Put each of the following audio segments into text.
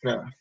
Graba.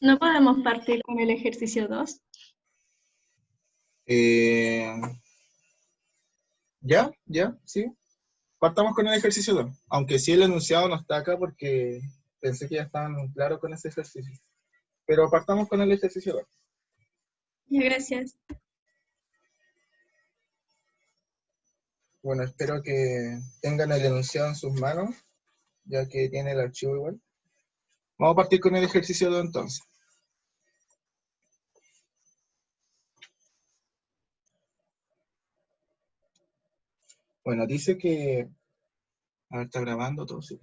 ¿No podemos partir con el ejercicio 2? Ya, sí. Partamos con el ejercicio 2. Aunque sí el enunciado no está acá porque pensé que ya estaban claros con ese ejercicio. Pero partamos con el ejercicio 2. Gracias. Bueno, espero que tengan el enunciado en sus manos, ya que tiene el archivo igual. Vamos a partir con el ejercicio 2 entonces. Bueno, dice que... A ver, está grabando todo, sí.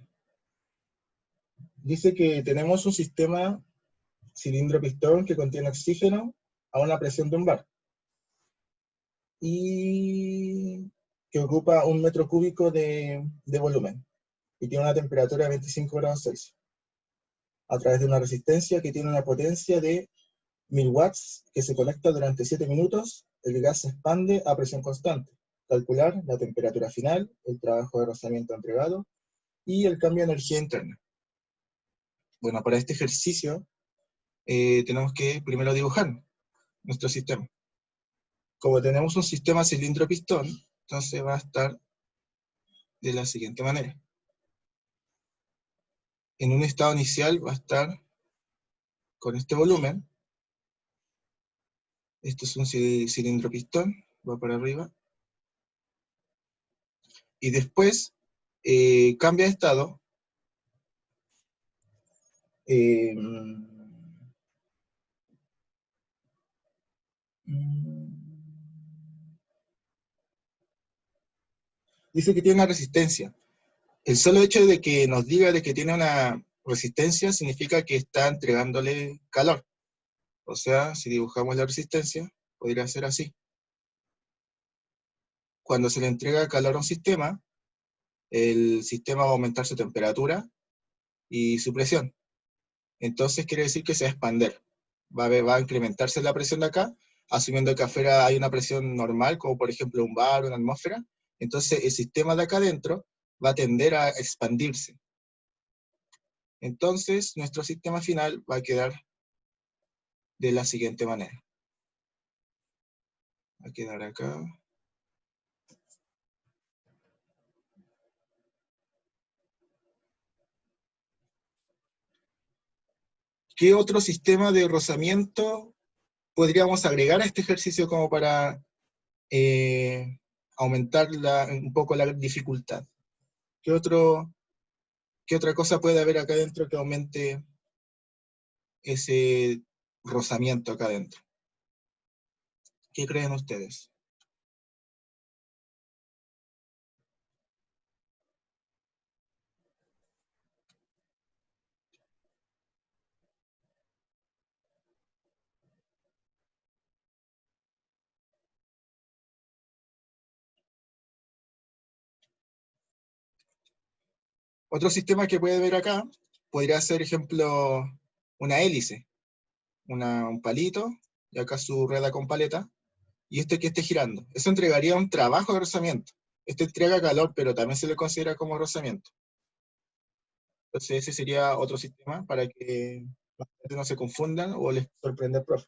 Dice que tenemos un sistema cilindro-pistón que contiene oxígeno a una presión de un bar. Y que ocupa 1 metro cúbico de volumen. Y tiene una temperatura de 25 grados Celsius. A través de una resistencia que tiene una potencia de 1000 watts que se conecta durante 7 minutos, el gas se expande a presión constante. Calcular la temperatura final, el trabajo de rozamiento entregado y el cambio de energía interna. Bueno, para este ejercicio tenemos que primero dibujar nuestro sistema. Como tenemos un sistema cilindro-pistón, entonces va a estar de la siguiente manera. En un estado inicial va a estar con este volumen. Esto es un cilindro-pistón, va para arriba. Y después cambia de estado. Eh, dice que tiene una resistencia. El solo hecho de que nos diga de que tiene una resistencia significa que está entregándole calor. O sea, si dibujamos la resistencia, podría ser así. Cuando se le entrega calor a un sistema, el sistema va a aumentar su temperatura y su presión. Entonces quiere decir que se va a expander. Va a incrementarse la presión de acá, asumiendo que afuera hay una presión normal, como por ejemplo un bar o una atmósfera. Entonces el sistema de acá adentro va a tender a expandirse. Entonces nuestro sistema final va a quedar de la siguiente manera. Va a quedar acá. ¿Qué otro sistema de rozamiento podríamos agregar a este ejercicio como para aumentar un poco la dificultad? ¿Qué otra cosa puede haber acá adentro que aumente ese rozamiento acá adentro? ¿Qué creen ustedes? Otro sistema que puede ver acá podría ser, ejemplo, una hélice, un palito, y acá su rueda con paleta, y este que esté girando. Eso entregaría un trabajo de rozamiento. Este entrega calor, pero también se le considera como rozamiento. Entonces ese sería otro sistema para que los estudiantes no se confundan o les sorprenda al profe.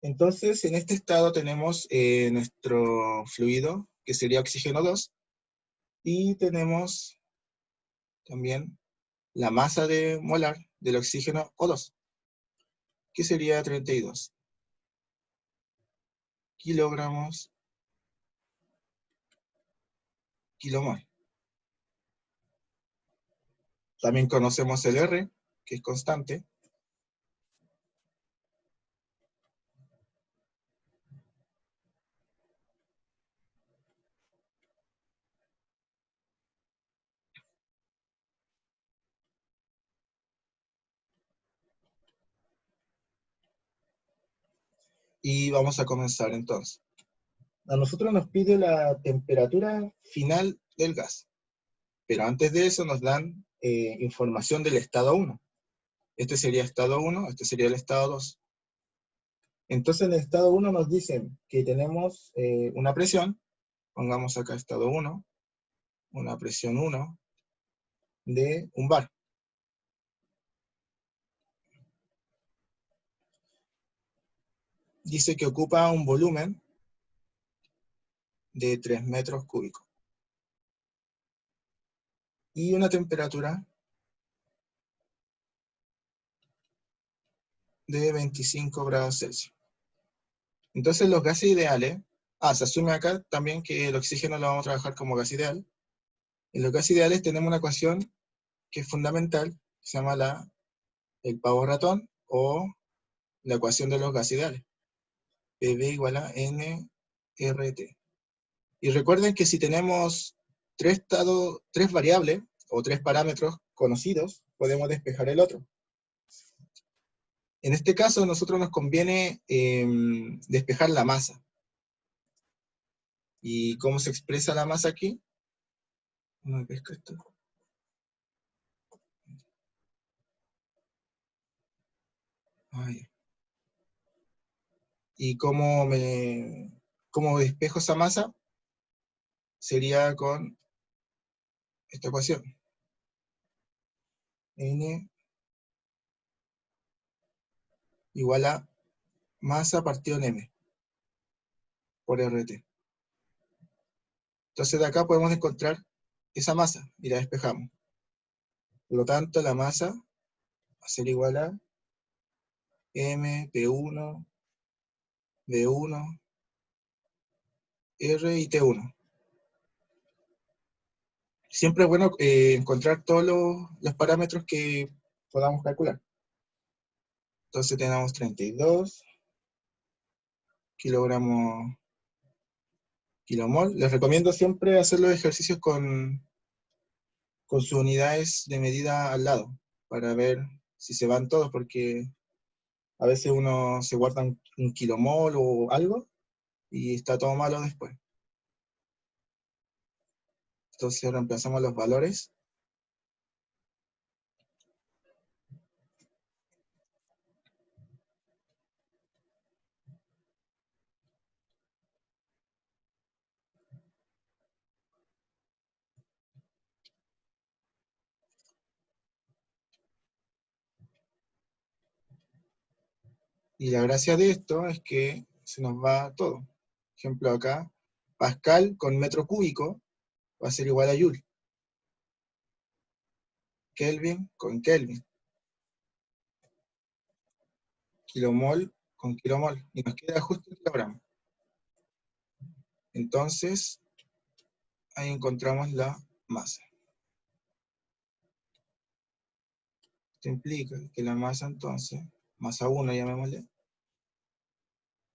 Entonces, en este estado tenemos nuestro fluido, que sería oxígeno 2, y tenemos también la masa de molar del oxígeno O2, que sería 32 kilogramos kilomol. También conocemos el R, que es constante, Y vamos a comenzar entonces. A nosotros nos pide la temperatura final del gas, pero antes de eso nos dan información del estado 1. Este sería estado 1, este sería el estado 2. Entonces en el estado 1 nos dicen que tenemos una presión, pongamos acá estado 1, una presión 1 de un bar. Dice que ocupa un volumen de 3 metros cúbicos. Y una temperatura de 25 grados Celsius. Entonces los gases ideales, se asume acá también que el oxígeno lo vamos a trabajar como gas ideal. En los gases ideales tenemos una ecuación que es fundamental, que se llama el pavo ratón, o la ecuación de los gases ideales. PV igual a nRT. Y recuerden que si tenemos tres variables, o tres parámetros conocidos, podemos despejar el otro. En este caso, a nosotros nos conviene despejar la masa. ¿Y cómo se expresa la masa aquí? No me pesca esto. Ay. ¿Y cómo despejo esa masa? Sería con esta ecuación. N igual a masa partido en M por RT. Entonces de acá podemos encontrar esa masa y la despejamos. Por lo tanto, la masa va a ser igual a M, P1, B1, R y T1. Siempre es bueno encontrar todos los parámetros que podamos calcular. Entonces tenemos 32 kilogramos kilomol. Les recomiendo siempre hacer los ejercicios con sus unidades de medida al lado, para ver si se van todos, porque a veces uno se guarda un kilomol o algo, y está todo malo después. Entonces reemplazamos los valores. Y la gracia de esto es que se nos va todo. Por ejemplo acá, Pascal con metro cúbico va a ser igual a Joule. Kelvin con Kelvin. Kilomol con kilomol. Y nos queda justo el kilogramo. Entonces, ahí encontramos la masa. Esto implica que la masa entonces, masa 1 llamémosle,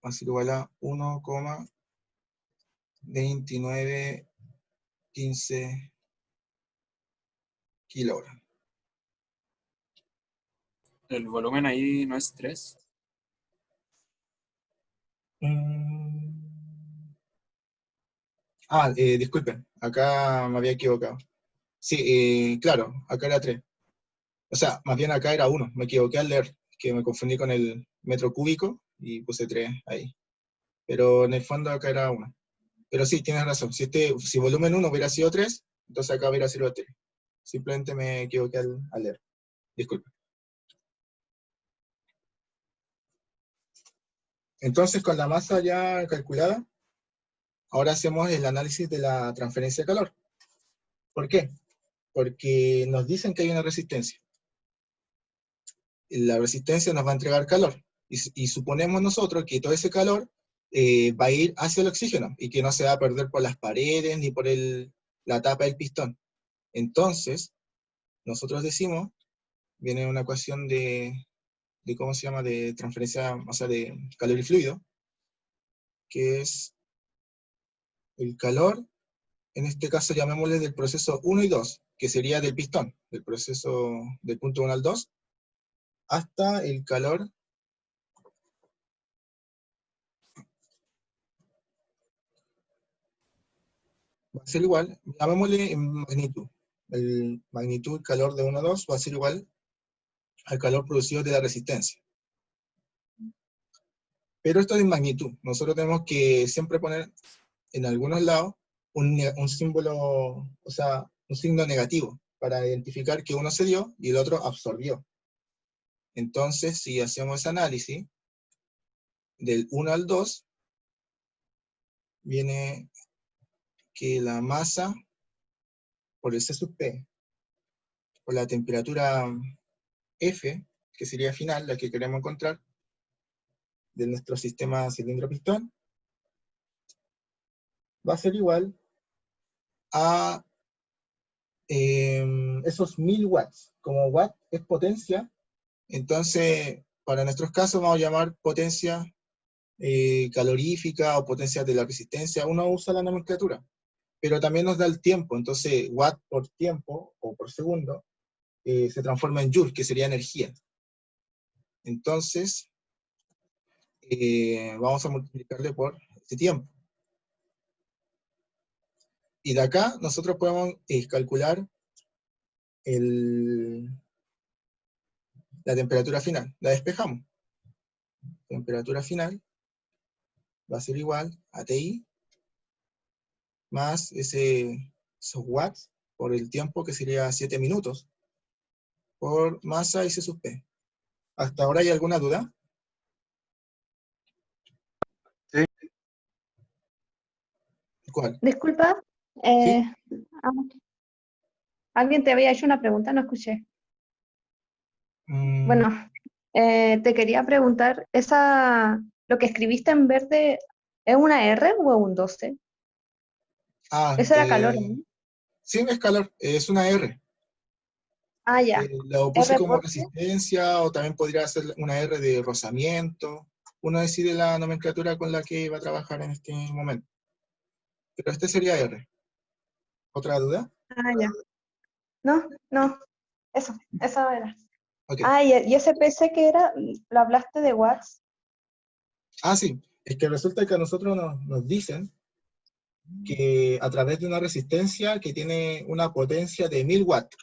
va a ser igual a 1,2915 kilogramos. El volumen ahí no es 3. Disculpen, acá me había equivocado. Sí, claro, acá era 3. O sea, más bien acá era 1, me equivoqué al leer, que me confundí con el metro cúbico y puse 3 ahí. Pero en el fondo acá era 1. Pero sí, tienes razón, si volumen 1 hubiera sido 3, entonces acá hubiera sido 3. Simplemente me equivoqué al leer. Disculpen. Entonces, con la masa ya calculada, ahora hacemos el análisis de la transferencia de calor. ¿Por qué? Porque nos dicen que hay una resistencia. La resistencia nos va a entregar calor. Y suponemos nosotros que todo ese calor va a ir hacia el oxígeno y que no se va a perder por las paredes ni por la tapa del pistón. Entonces, nosotros decimos, viene una ecuación de ¿cómo se llama? De transferencia, o sea, de calor y fluido, que es el calor, en este caso llamémosle del proceso 1 y 2, que sería del pistón, del proceso del punto 1 al 2, hasta el calor va a ser igual, llamémosle en magnitud. El magnitud, calor de 1 a 2 va a ser igual al calor producido de la resistencia. Pero esto es en magnitud. Nosotros tenemos que siempre poner en algunos lados un símbolo, o sea, un signo negativo para identificar que uno se dio y el otro absorbió. Entonces, si hacemos ese análisis, del 1 al 2, viene que la masa por el C sub P, por la temperatura F, que sería final, la que queremos encontrar, de nuestro sistema cilindro-pistón, va a ser igual a esos 1000 watts. Como watt es potencia, entonces para nuestros casos vamos a llamar potencia calorífica o potencia de la resistencia. Uno usa la nomenclatura, pero también nos da el tiempo. Entonces watt por tiempo o por segundo se transforma en joule, que sería energía. Entonces vamos a multiplicarle por este tiempo. Y de acá nosotros podemos calcular la temperatura final. La despejamos. Temperatura final va a ser igual a TI más esos watts por el tiempo, que sería 7 minutos, por masa y C sub P. ¿Hasta ahora hay alguna duda? Sí. ¿Cuál? Disculpa, ¿Sí? ah, alguien te había hecho una pregunta, no escuché. Mm, Bueno, te quería preguntar, lo que escribiste en verde, ¿es una R o un 12? Eso era calor, ¿no? sí, es calor, es una R. Ah, ya. Lo puse R como por qué. resistencia, o también podría ser una R de rozamiento. Uno decide la nomenclatura con la que va a trabajar en este momento. Pero este sería R. ¿Otra duda? Ah, ya. No, no, eso era. Ok. Ah, y ese PC que era, lo hablaste de watts. Ah, sí. Es que resulta que a nosotros nos dicen que a través de una resistencia que tiene una potencia de 1000 watts,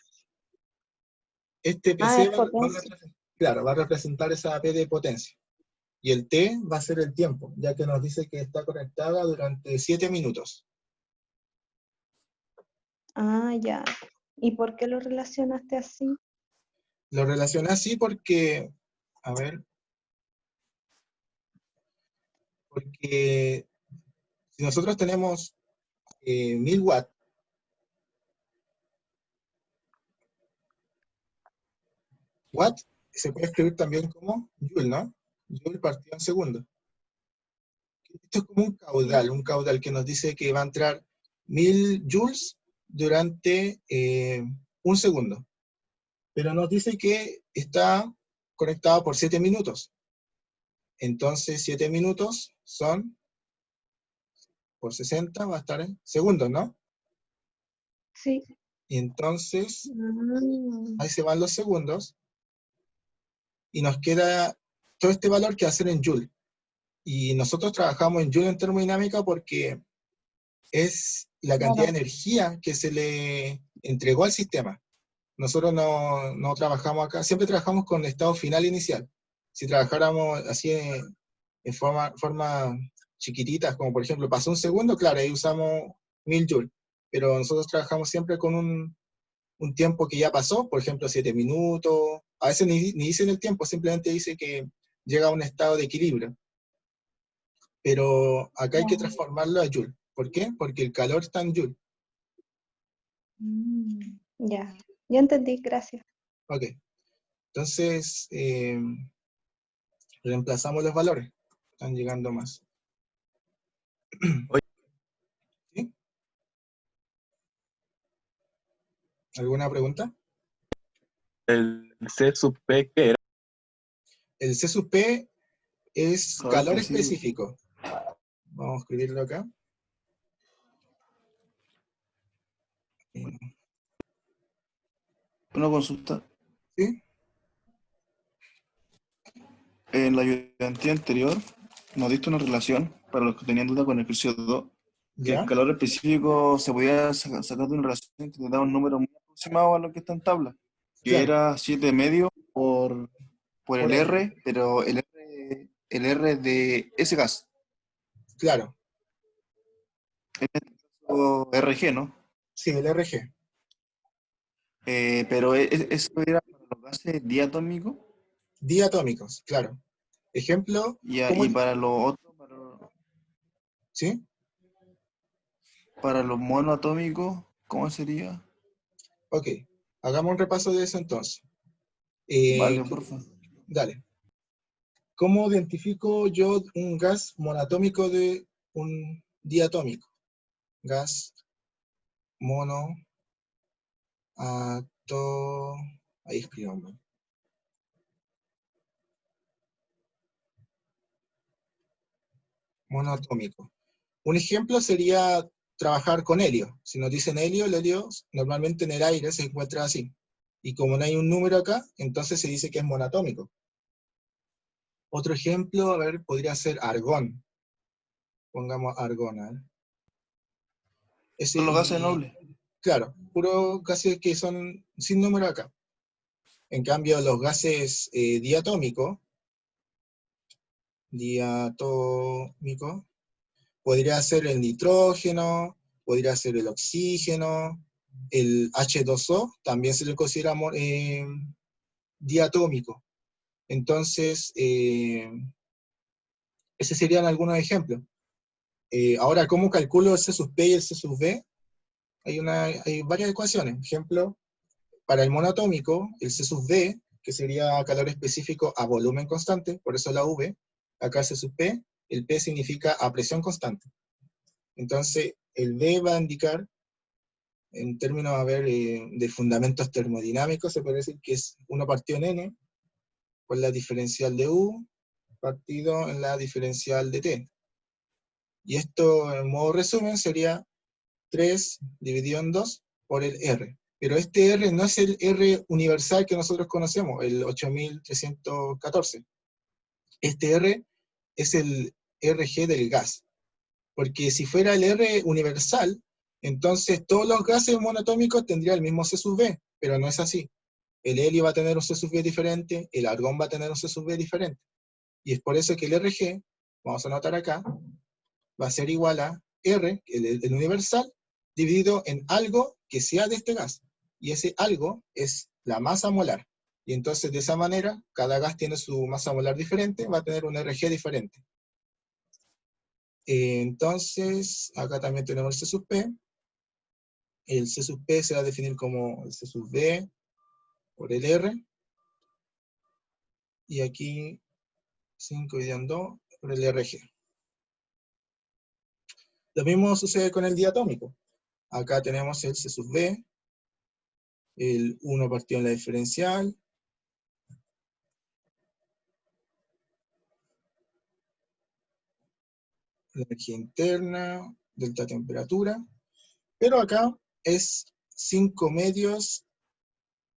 este Ah, PC es potencia. claro, va a representar esa P de potencia. Y el T va a ser el tiempo, ya que nos dice que está conectada durante 7 minutos. Ah, ya. ¿Y por qué lo relacionaste así? Lo relacioné así porque, a ver, porque si nosotros tenemos 1000 watts, watt se puede escribir también como joule, ¿no? Joule partido en segundo. Esto es como un caudal que nos dice que va a entrar 1000 joules durante un segundo. Pero nos dice que está conectado por 7 minutos. Entonces 7 minutos son, por 60 va a estar en segundos, ¿no? Sí. Y entonces Mm, ahí se van los segundos y nos queda todo este valor que va a ser en joule. Y nosotros trabajamos en joule en termodinámica porque es la cantidad claro. de energía que se le entregó al sistema. Nosotros no trabajamos acá, siempre trabajamos con estado final inicial. Si trabajáramos así en forma chiquititas, como por ejemplo pasó un segundo, claro, ahí usamos 1000 joules, pero nosotros trabajamos siempre con un tiempo que ya pasó, por ejemplo 7 minutos, a veces ni dicen el tiempo, simplemente dice que llega a un estado de equilibrio, pero acá hay que Ya. transformarlo a joule. ¿Por qué? Porque el calor está en joule. Ya. Ya entendí, gracias. Ok, entonces reemplazamos los valores, están llegando más. Oye. ¿Sí? ¿Alguna pregunta? El C sub P, ¿qué era? El C sub P es Calor calor específico. específico. Vamos a escribirlo acá. Una consulta. ¿Sí? En la ayudantía anterior nos diste una relación para los que tenían duda con el ejercicio 2. que el ¿Ya? calor específico se podía sacar de una relación que te da un número muy aproximado a lo que está en tabla, que Claro, era 7,5 por por el R. R, pero el R de ese gas, Claro, o RG, ¿no? sí, el RG. Pero eso era para los gases diatómicos Diatómicos, claro. Ejemplo, ¿cómo? y para los otros, ¿Sí? para los monoatómicos, ¿cómo sería? Ok, hagamos un repaso de eso entonces. Vale, ¿Qué? porfa. Dale. ¿Cómo identifico yo un gas monoatómico de un diatómico? Gas ahí escribamos. Monoatómico. Un ejemplo sería trabajar con helio. Si nos dicen helio, el helio normalmente en el aire se encuentra así. Y como no hay un número acá, entonces se dice que es monoatómico. Otro ejemplo, a ver, podría ser argón. Pongamos argón, a ver. Son los gases nobles. Claro, puros gases que son sin número acá. En cambio, los gases diatómicos, podría ser el nitrógeno, podría ser el oxígeno, el H2O, también se le considera diatómico. Entonces, esos serían algunos ejemplos. Ahora, ¿cómo calculo el C sub P y el C sub V? Hay varias ecuaciones. Ejemplo, para el monoatómico, el C sub V, que sería calor específico a volumen constante, por eso la V, acá C sub P, el P significa a presión constante. Entonces, el V va a indicar, en términos, a ver, de fundamentos termodinámicos, se puede decir que es 1 partido en N, por la diferencial de U, partido en la diferencial de T. Y esto, en modo resumen, sería 3 dividido en 2 por el R. Pero este R no es el R universal que nosotros conocemos, el 8314. Este R es el RG del gas. Porque si fuera el R universal, entonces todos los gases monoatómicos tendrían el mismo C sub V, pero no es así. El helio va a tener un C sub V diferente, el argón va a tener un C sub V diferente. Y es por eso que el RG, vamos a anotar acá, va a ser igual a R, el universal, dividido en algo que sea de este gas. Y ese algo es la masa molar. Y entonces de esa manera, cada gas tiene su masa molar diferente, va a tener un RG diferente. Entonces, acá también tenemos el C sub P. El C sub P se va a definir como el C sub V por el R. Y aquí 5 dividido en 2 por el RG. Lo mismo sucede con el diatómico. Acá tenemos el C sub V, el 1 partido en la diferencial, la energía interna, delta temperatura, pero acá es 5 medios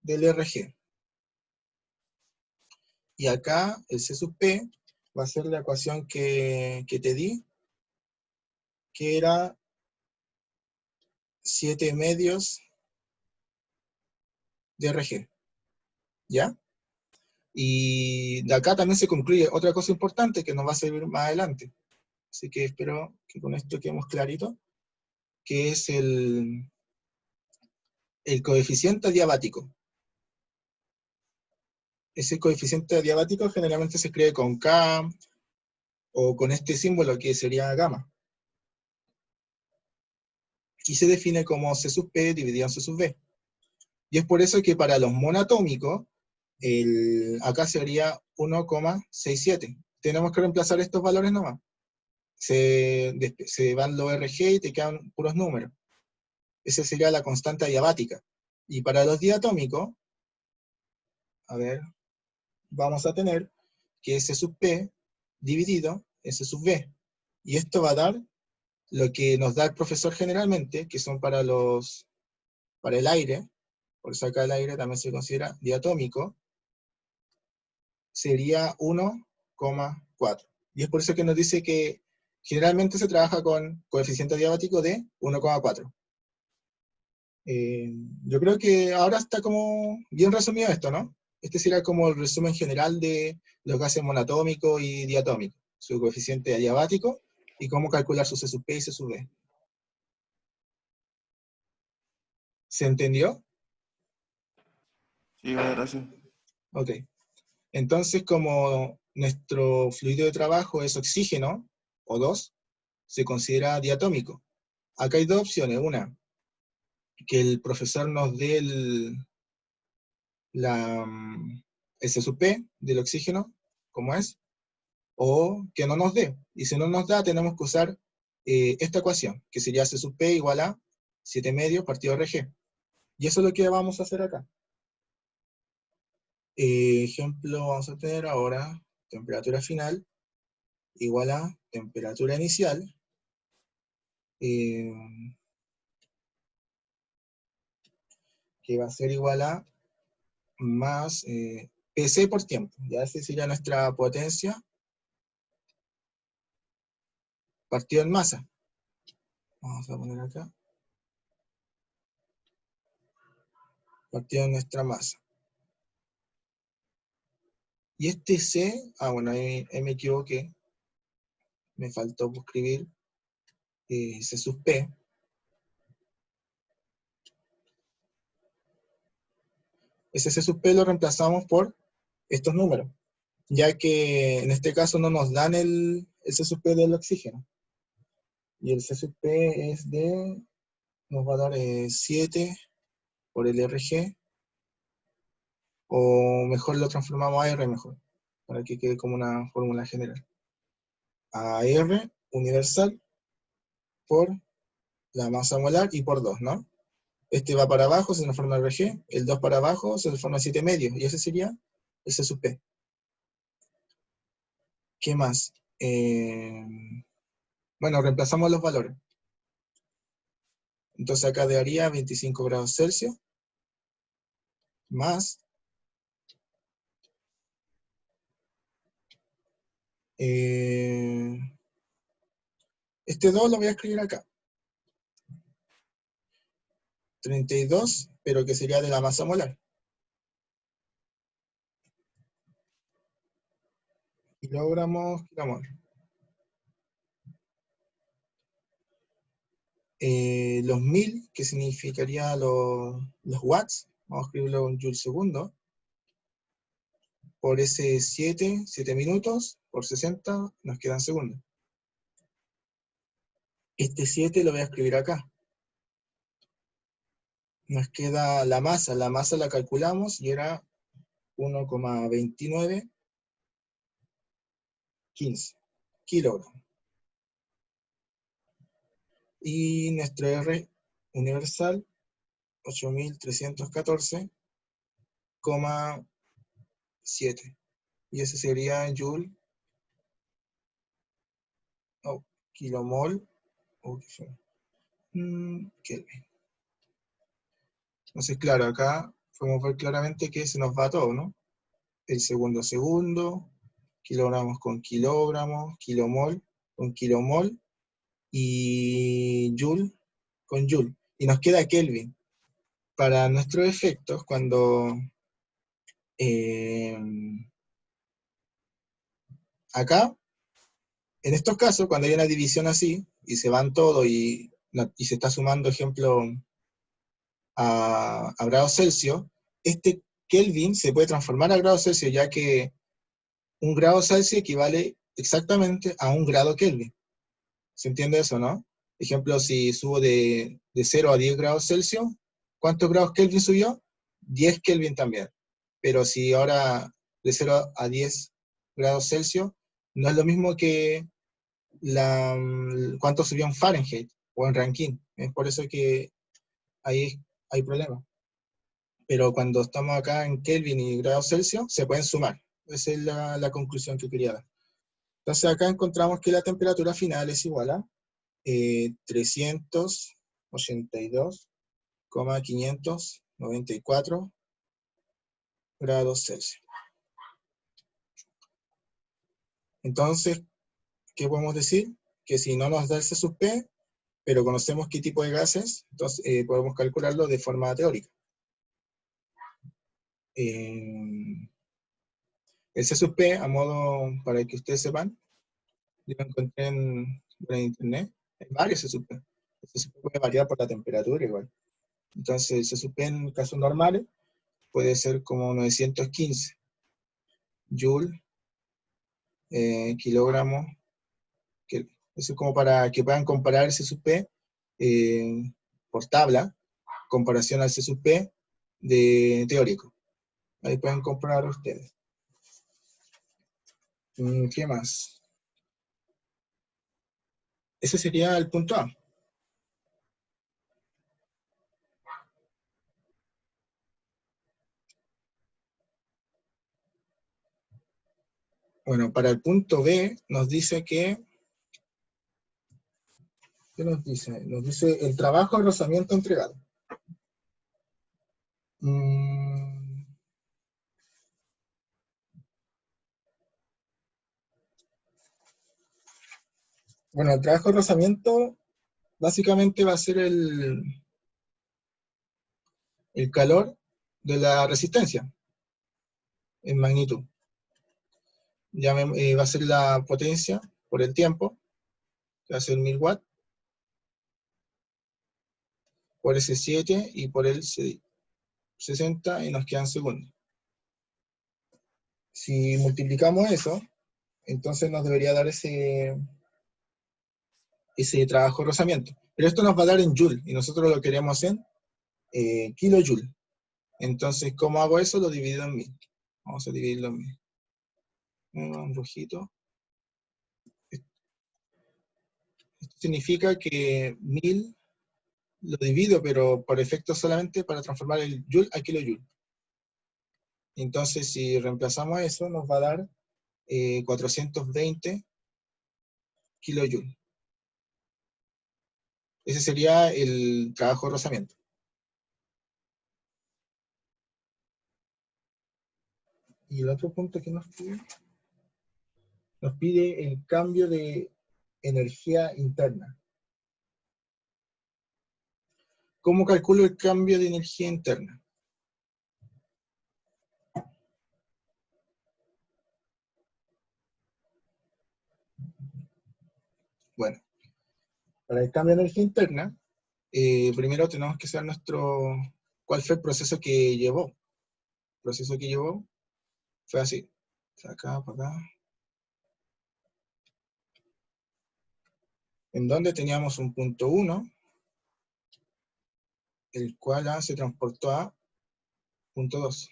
del RG. Y acá el C sub P va a ser la ecuación que te di, que era 7 medios de RG. ¿Ya? Y de acá también se concluye otra cosa importante que nos va a servir más adelante. Así que espero que con esto quedemos clarito, que es el coeficiente adiabático. Ese coeficiente adiabático generalmente se escribe con K o con este símbolo que sería gamma. Y se define como C sub P dividido en C sub V. Y es por eso que para los monatómicos, acá sería 1,67. Tenemos que reemplazar estos valores nomás. Se van los RG y te quedan puros números. Esa sería la constante adiabática. Y para los diatómicos, a ver, vamos a tener que S sub P dividido S sub V. Y esto va a dar lo que nos da el profesor generalmente, que son para el aire, por eso acá el aire también se considera diatómico, sería 1,4. Y es por eso que nos dice que Generalmente se trabaja con coeficiente adiabático de 1,4. Yo creo que ahora está como bien resumido esto, ¿no? Este será como el resumen general de los gases monoatómicos y diatómicos, su coeficiente adiabático y cómo calcular su C sub P y C sub B. ¿Se entendió? Sí, vale, gracias. Ok. Entonces, como nuestro fluido de trabajo es oxígeno, O2, se considera diatómico. Acá hay dos opciones. Una, que el profesor nos dé el C sub P del oxígeno, como es, o que no nos dé. Y si no nos da, tenemos que usar esta ecuación, que sería C sub P igual a 7 medios partido RG. Y eso es lo que vamos a hacer acá. Ejemplo, vamos a tener ahora temperatura final igual a temperatura inicial, que va a ser igual a más PC por tiempo. Ya esa sería nuestra potencia partido en masa. Vamos a poner acá. Partido en nuestra masa. Y este C, bueno, ahí me equivoqué. Me faltó escribir C sub P. Ese C sub P lo reemplazamos por estos números, ya que en este caso no nos dan el C sub P del oxígeno. Y el C sub P es nos va a dar 7 por el RG, o mejor lo transformamos a R mejor, para que quede como una fórmula general. A R universal por la masa molar y por 2, ¿no? Este va para abajo, se transforma en RG, el 2 para abajo se transforma en 7 medios, y ese sería el C sub P. ¿Qué más? Bueno, reemplazamos los valores. Entonces acá daría 25 grados Celsius más este 2 lo voy a escribir acá. 32, pero que sería de la masa molar. Kilogramos, kilomol. Los 1000, que significaría los watts, vamos a escribirlo en joule segundo, por ese 7 minutos, por 60, nos quedan segundos. Este 7 lo voy a escribir acá. Nos queda la masa la calculamos y era 1,2915 kilogramos. Y nuestro R universal, 8314,7. Y ese sería en joule, kilomol, Kelvin. Entonces, claro, acá podemos ver claramente que se nos va todo, ¿no? El segundo, kilogramos con kilogramos, kilomol con kilomol, y joule con joule. Y nos queda Kelvin. Para nuestros efectos, cuando acá, en estos casos, cuando hay una división así, y se van todos y se está sumando, ejemplo, a grados Celsius, este Kelvin se puede transformar a grados Celsius, ya que un grado Celsius equivale exactamente a un grado Kelvin. ¿Se entiende eso, no? Ejemplo, si subo de 0 a 10 grados Celsius, ¿cuántos grados Kelvin subió? 10 Kelvin también. Pero si ahora de 0 a 10 grados Celsius, no es lo mismo que cuánto subió en Fahrenheit o en Rankine. Es por eso que ahí hay problemas. Pero cuando estamos acá en Kelvin y grados Celsius, se pueden sumar. Esa es la conclusión que quería dar. Entonces acá encontramos que la temperatura final es igual a 382,594 grados Celsius. Entonces, ¿qué podemos decir? que si no nos da el C sub P, pero conocemos qué tipo de gases, entonces podemos calcularlo de forma teórica. El C sub P, a modo para que ustedes sepan, yo lo encontré en internet, hay varios C sub P. El C sub P puede variar por la temperatura igual. Entonces el C sub P en casos normales puede ser como 915 joule, kilogramos. Eso es como para que puedan comparar el C sub P por tabla, comparación al C sub P de teórico. Ahí pueden comparar ustedes. ¿Qué más? Ese sería el punto A. Bueno, para el punto B nos dice que... ¿Qué nos dice? Nos dice el trabajo de rozamiento entregado. Bueno, el trabajo de rozamiento básicamente va a ser el calor de la resistencia en magnitud. Ya va a ser la potencia por el tiempo, que va a ser 1000 watts, por ese 7 y por el 60 y nos quedan segundos. Si multiplicamos eso, entonces nos debería dar ese trabajo de rozamiento. Pero esto nos va a dar en joule, y nosotros lo queremos en kilojoule. Entonces, ¿cómo hago eso? Lo divido en 1000. Vamos a dividirlo en 1000. Un rojito. Esto significa que 1000 lo divido, pero por efecto solamente para transformar el joule a kilojoule. Entonces, si reemplazamos eso, nos va a dar 420 kilojoule. Ese sería el trabajo de rozamiento. Y el otro punto que nos pide el cambio de energía interna. ¿Cómo calculo el cambio de energía interna? Bueno, para el cambio de energía interna, primero tenemos que saber cuál fue el proceso que llevó. El proceso que llevó fue así. De acá para acá. En donde teníamos un punto 1, el cual se transportó a punto 2.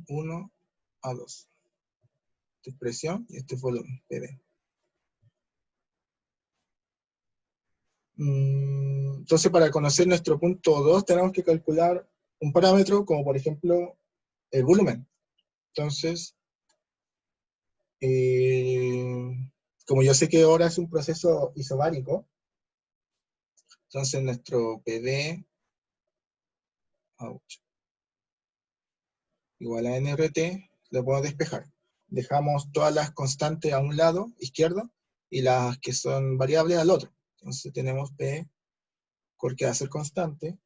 1 a 2. Esta es presión y este es volumen, PV. Entonces, para conocer nuestro punto 2, tenemos que calcular un parámetro, como por ejemplo, el volumen. Entonces, como yo sé que ahora es un proceso isobárico, entonces nuestro PV igual a NRT, lo podemos despejar. Dejamos todas las constantes a un lado, izquierdo, y las que son variables al otro. Entonces tenemos P, que va a ser constante,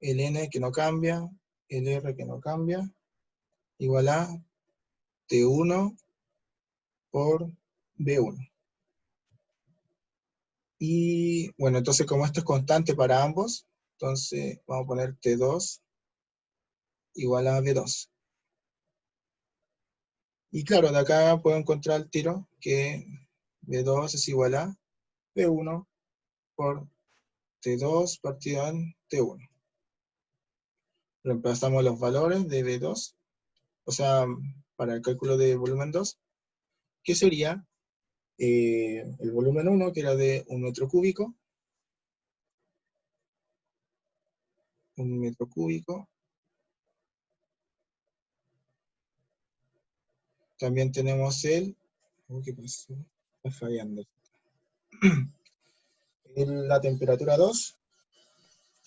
el N que no cambia, el R que no cambia, igual a T1 por B1. Y bueno, entonces como esto es constante para ambos, entonces vamos a poner T2 igual a B2. Y claro, de acá puedo encontrar el tiro que B2 es igual a B1 por T2 partido en T1. Reemplazamos los valores de B2, o sea, para el cálculo de volumen 2, que sería el volumen 1, que era de 1 metro cúbico. 1 metro cúbico. También tenemos ¿qué pasó? Está fallando. La temperatura 2,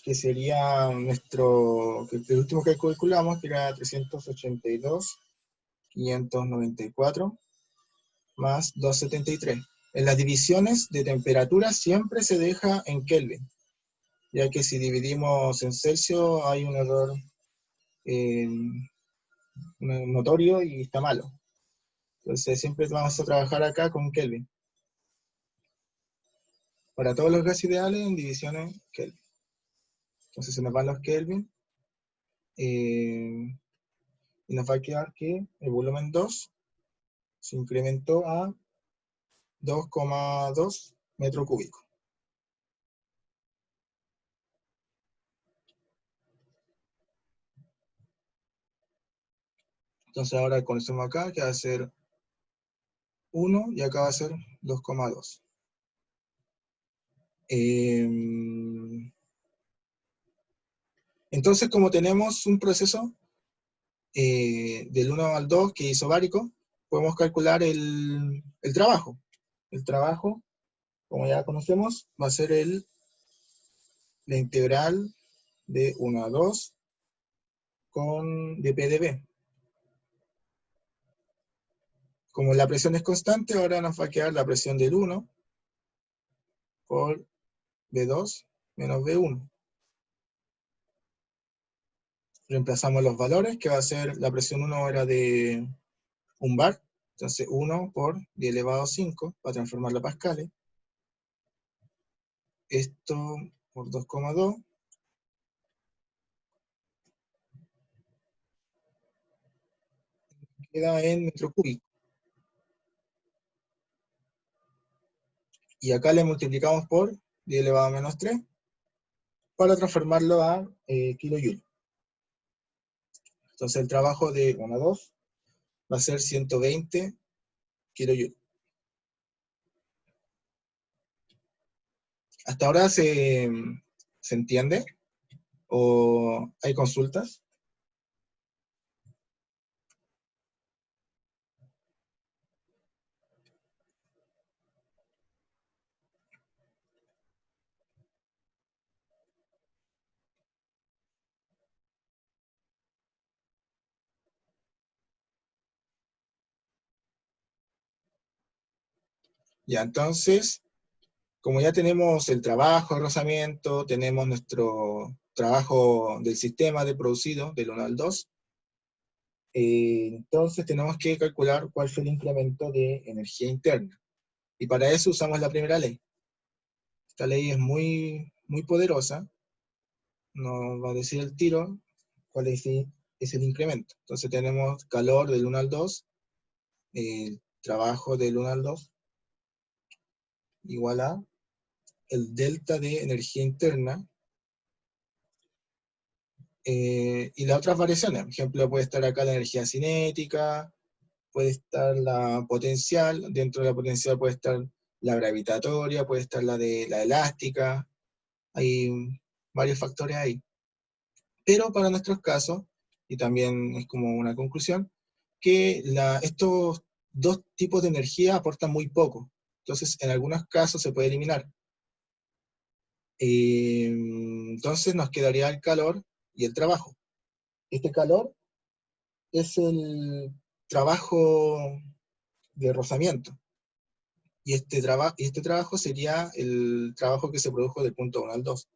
que sería el último que calculamos, que era 382 594 más 273. En las divisiones de temperatura siempre se deja en Kelvin, ya que si dividimos en Celsius hay un error notorio y está malo. Entonces siempre vamos a trabajar acá con Kelvin. Para todos los gases ideales en divisiones Kelvin. Entonces se nos van los Kelvin. Y nos va a quedar que el volumen 2 se incrementó a 2,2 metros cúbicos. Entonces ahora conocemos acá que va a ser 1 y acá va a ser 2,2. Entonces, como tenemos un proceso del 1 al 2 que es isobárico, podemos calcular el trabajo. El trabajo, como ya conocemos, va a ser la integral de 1 a 2 con dp de B. Como la presión es constante, ahora nos va a quedar la presión del 1 por B2 menos B1. Reemplazamos los valores, que va a ser, la presión 1 era de 1 bar, entonces 1 por 10 elevado a 5, para transformarlo a pascales. Esto por 2,2. Queda en metro cúbico. Y acá le multiplicamos por 10 elevado a menos 3, para transformarlo a kilojoule. Entonces el trabajo de 1 a 2 va a ser 120 kilojoule. ¿Hasta ahora se entiende? ¿O hay consultas? Ya, entonces, como ya tenemos el trabajo de rozamiento, tenemos nuestro trabajo del sistema de producido, del 1 al 2, entonces tenemos que calcular cuál fue el incremento de energía interna. Y para eso usamos la primera ley. Esta ley es muy, muy poderosa. Nos va a decir el tiro cuál es el incremento. Entonces tenemos calor del 1 al 2, el trabajo del 1 al 2, igual a el delta de energía interna, y las otras variaciones. Por ejemplo, puede estar acá la energía cinética, puede estar la potencial, dentro de la potencial puede estar la gravitatoria, puede estar la elástica, hay varios factores ahí. Pero para nuestros casos, y también es como una conclusión, que estos dos tipos de energía aportan muy poco. Entonces, en algunos casos se puede eliminar. Entonces nos quedaría el calor y el trabajo. Este calor es el trabajo de rozamiento. Y este trabajo sería el trabajo que se produjo del punto 1 al 2.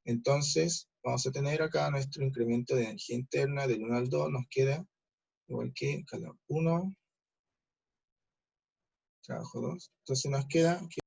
Entonces, vamos a tener acá nuestro incremento de energía interna del 1 al 2, nos queda igual que calor 1, trabajo 2. Entonces nos queda que